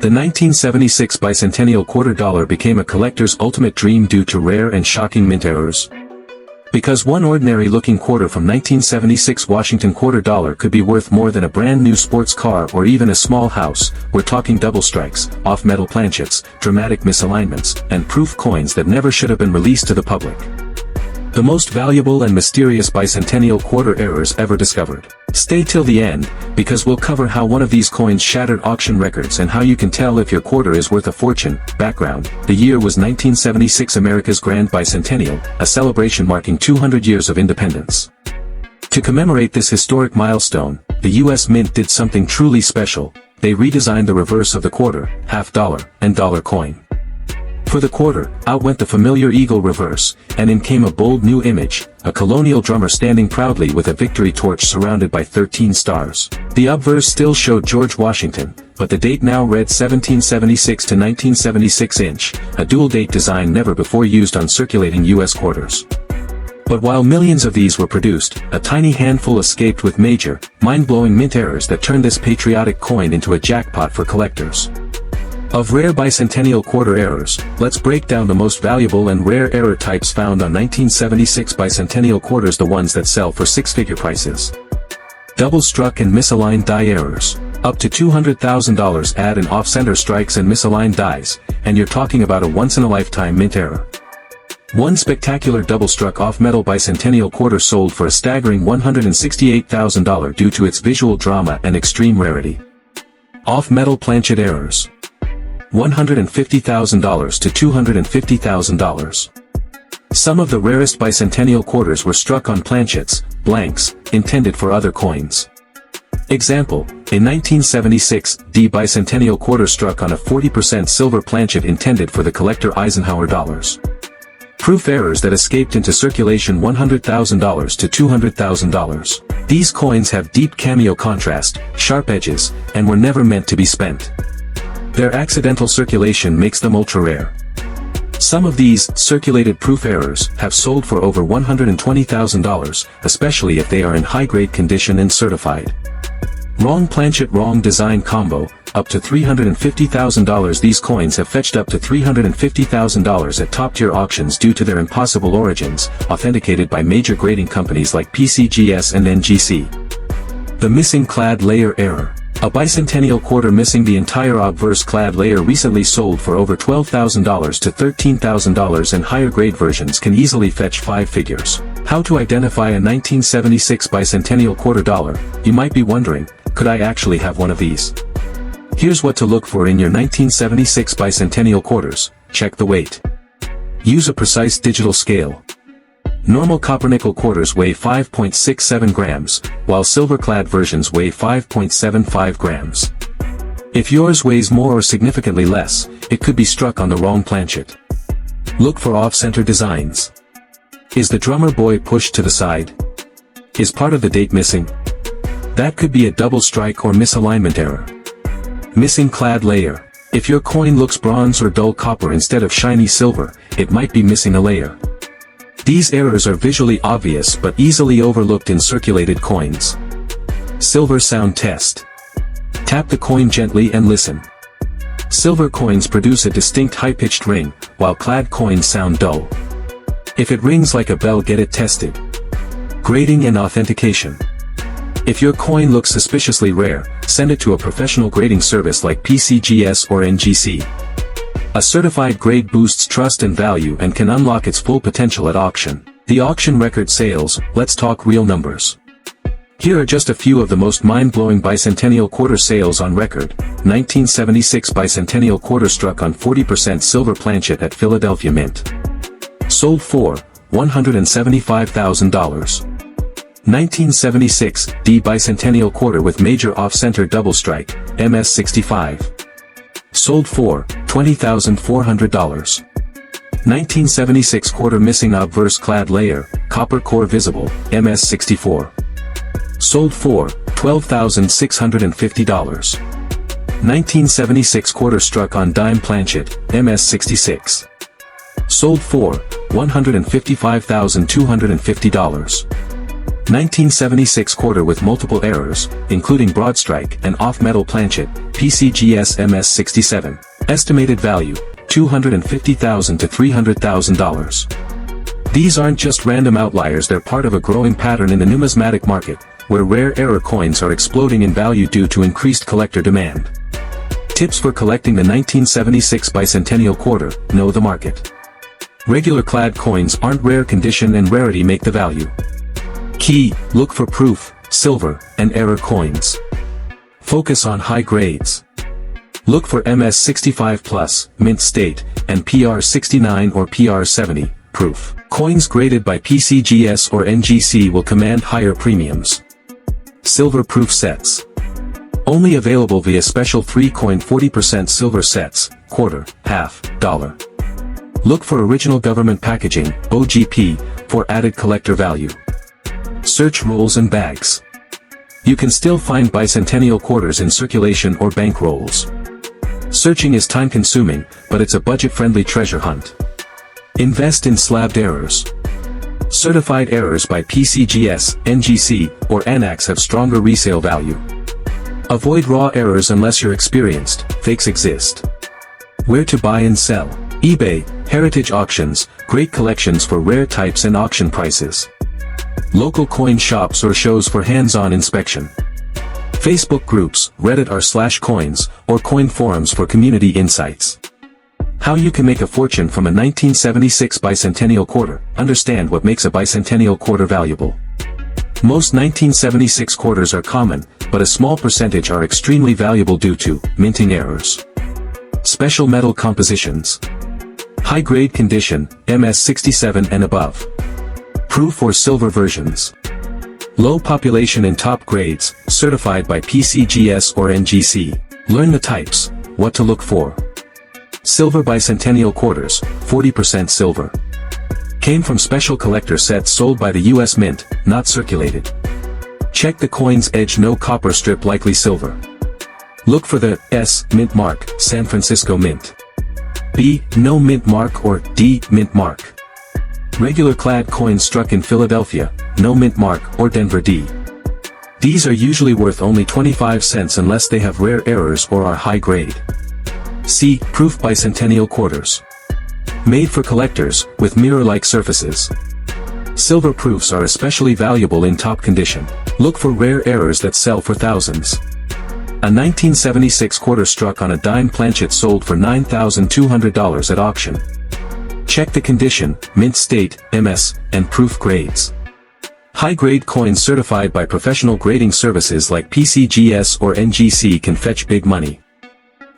The 1976 Bicentennial Quarter dollar became a collector's ultimate dream due to rare and shocking mint errors. Because one ordinary-looking quarter from 1976 Washington quarter dollar could be worth more than a brand-new sports car or even a small house, we're talking double strikes, off-metal planchets, dramatic misalignments, and proof coins that never should have been released to the public. The most valuable and mysterious bicentennial quarter errors ever discovered. Stay till the end, because we'll cover how one of these coins shattered auction records and how you can tell if your quarter is worth a fortune. Background: the year was 1976, America's Grand Bicentennial, a celebration marking 200 years of independence. To commemorate this historic milestone, the U.S. Mint did something truly special. They redesigned the reverse of the quarter, half dollar, and dollar coin. For the quarter, out went the familiar eagle reverse, and in came a bold new image, a colonial drummer standing proudly with a victory torch surrounded by 13 stars. The obverse still showed George Washington, but the date now read 1776 to 1976 inch, a dual-date design never before used on circulating U.S. quarters. But while millions of these were produced, a tiny handful escaped with major, mind-blowing mint errors that turned this patriotic coin into a jackpot for collectors. Of rare bicentennial quarter errors, let's break down the most valuable and rare error types found on 1976 bicentennial quarters, the ones that sell for six-figure prices. Double-struck and misaligned die errors. Up to $200,000 add and off-center strikes and misaligned dies, and you're talking about a once-in-a-lifetime mint error. One spectacular double-struck off-metal bicentennial quarter sold for a staggering $168,000 due to its visual drama and extreme rarity. Off-metal planchet errors. $150,000 to $250,000. Some of the rarest bicentennial quarters were struck on planchets, blanks, intended for other coins. Example: in 1976, the bicentennial quarter struck on a 40% silver planchet intended for the collector Eisenhower dollars. Proof errors that escaped into circulation: $100,000 to $200,000. These coins have deep cameo contrast, sharp edges, and were never meant to be spent. Their accidental circulation makes them ultra-rare. Some of these circulated proof errors have sold for over $120,000, especially if they are in high-grade condition and certified. Wrong planchet, wrong design combo, up to $350,000. These coins have fetched up to $350,000 at top-tier auctions due to their impossible origins, authenticated by major grading companies like PCGS and NGC. The missing clad layer error. A bicentennial quarter missing the entire obverse clad layer recently sold for over $12,000 to $13,000, and higher grade versions can easily fetch 5 figures. How to identify a 1976 bicentennial quarter dollar? You might be wondering, could I actually have one of these? Here's what to look for in your 1976 bicentennial quarters. Check the weight. Use a precise digital scale. Normal copper-nickel quarters weigh 5.67 grams, while silver-clad versions weigh 5.75 grams. If yours weighs more or significantly less, it could be struck on the wrong planchet. Look for off-center designs. Is the drummer boy pushed to the side? Is part of the date missing? That could be a double strike or misalignment error. Missing clad layer. If your coin looks bronze or dull copper instead of shiny silver, it might be missing a layer. These errors are visually obvious but easily overlooked in circulated coins. Silver sound test. Tap the coin gently and listen. Silver coins produce a distinct high-pitched ring, while clad coins sound dull. If it rings like a bell, get it tested. Grading and authentication. If your coin looks suspiciously rare, send it to a professional grading service like PCGS or NGC. A certified grade boosts trust and value and can unlock its full potential at auction. The auction record sales. Let's talk real numbers. Here are just a few of the most mind-blowing bicentennial quarter sales on record. 1976 bicentennial quarter struck on 40% silver planchet at Philadelphia Mint. Sold for $175,000. 1976, the bicentennial quarter with major off-center double strike, MS65. Sold for $20,400. 1976 quarter missing obverse clad layer, copper core visible, MS64. Sold for $12,650. 1976 quarter struck on dime planchet, MS66. Sold for $155,250. 1976 quarter with multiple errors, including broadstrike and off-metal planchet, PCGS MS67. Estimated value, $250,000 to $300,000. These aren't just random outliers, they're part of a growing pattern in the numismatic market, where rare error coins are exploding in value due to increased collector demand. Tips for collecting the 1976 Bicentennial Quarter: know the market. Regular clad coins aren't rare, condition and rarity make the value. Key: look for proof, silver, and error coins. Focus on high grades. Look for MS65+, mint state, and PR69 or PR70, proof. Coins graded by PCGS or NGC will command higher premiums. Silver proof sets. Only available via special 3-coin 40% silver sets, quarter, half, dollar. Look for original government packaging, OGP, for added collector value. Search rolls and bags. You can still find bicentennial quarters in circulation or bank rolls. Searching is time-consuming, but it's a budget-friendly treasure hunt. Invest in slabbed errors. Certified errors by PCGS, NGC, or ANAX have stronger resale value. Avoid raw errors unless you're experienced, fakes exist. Where to buy and sell. eBay, heritage auctions, great collections for rare types and auction prices. Local coin shops or shows for hands-on inspection. Facebook groups, Reddit r/coins, or coin forums for community insights. How you can make a fortune from a 1976 bicentennial quarter. Understand what makes a bicentennial quarter valuable. Most 1976 quarters are common, but a small percentage are extremely valuable due to minting errors. Special metal compositions. High-grade condition, MS67 and above. Proof or silver versions. Low population in top grades, certified by PCGS or NGC. Learn the types, what to look for. Silver bicentennial quarters, 40% silver. Came from special collector sets sold by the US Mint, not circulated. Check the coin's edge, no copper strip, likely silver. Look for the S mint mark, San Francisco Mint. B no mint mark or D mint mark. Regular clad coins struck in Philadelphia, no mint mark, or Denver D. These are usually worth only 25 cents unless they have rare errors or are high grade. C proof bicentennial quarters. Made for collectors, with mirror-like surfaces. Silver proofs are especially valuable in top condition. Look for rare errors that sell for thousands. A 1976 quarter struck on a dime planchet sold for $9,200 at auction. Check the condition, mint state, MS, and proof grades. High-grade coins certified by professional grading services like PCGS or NGC can fetch big money.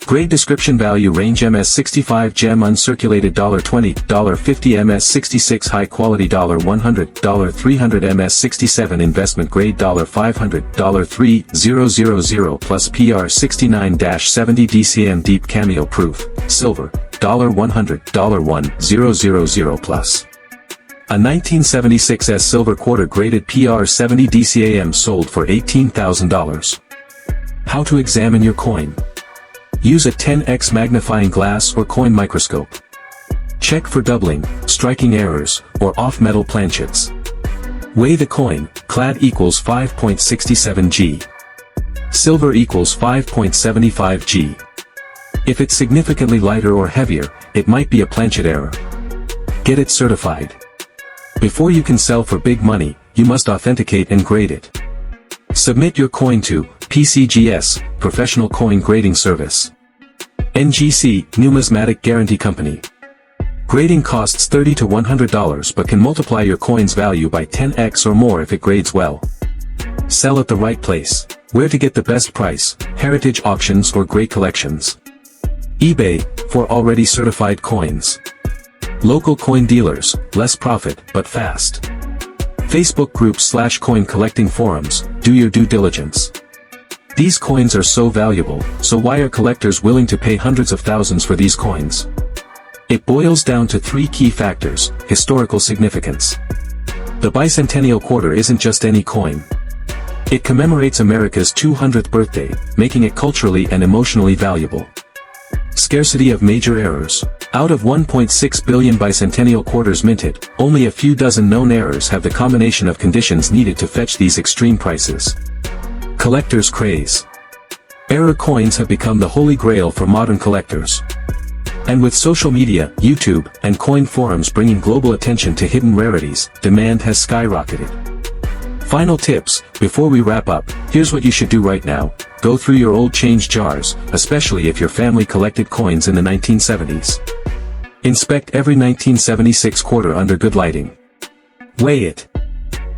Grade description value range: MS65 gem uncirculated $20, $50 MS66 high quality $100, $300 MS67 investment grade $500, $3000 plus PR69-70 DCM deep cameo proof, silver, $100, $100 plus. A 1976 silver quarter graded PR70 DCAM sold for $18,000. How to examine your coin. Use a 10x magnifying glass or coin microscope. Check for doubling, striking errors, or off-metal planchets. Weigh the coin. Clad equals 5.67 g. Silver equals 5.75 g. If it's significantly lighter or heavier, it might be a planchet error. Get it certified. Before you can sell for big money, you must authenticate and grade it. Submit your coin to PCGS, Professional Coin Grading Service. NGC, Numismatic Guarantee Company. Grading costs $30 to $100 but can multiply your coin's value by 10x or more if it grades well. Sell at the right place. Where to get the best price: heritage auctions or great collections. eBay, for already certified coins. Local coin dealers, less profit, but fast. Facebook groups / coin collecting forums, do your due diligence. These coins are so valuable, so why are collectors willing to pay hundreds of thousands for these coins? It boils down to 3 key factors: historical significance. The bicentennial quarter isn't just any coin. It commemorates America's 200th birthday, making it culturally and emotionally valuable. Scarcity of major errors. Out of 1.6 billion bicentennial quarters minted, only a few dozen known errors have the combination of conditions needed to fetch these extreme prices. Collector's craze. Error coins have become the holy grail for modern collectors. And with social media, YouTube, and coin forums bringing global attention to hidden rarities, demand has skyrocketed. Final tips, before we wrap up, here's what you should do right now. Go through your old change jars, especially if your family collected coins in the 1970s. Inspect every 1976 quarter under good lighting. Weigh it.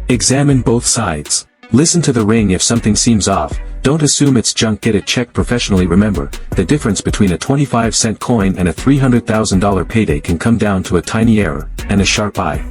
Examine both sides. Listen to the ring if something seems off. Don't assume it's junk, get it checked professionally. Remember, the difference between a 25-cent coin and a $300,000 payday can come down to a tiny error and a sharp eye.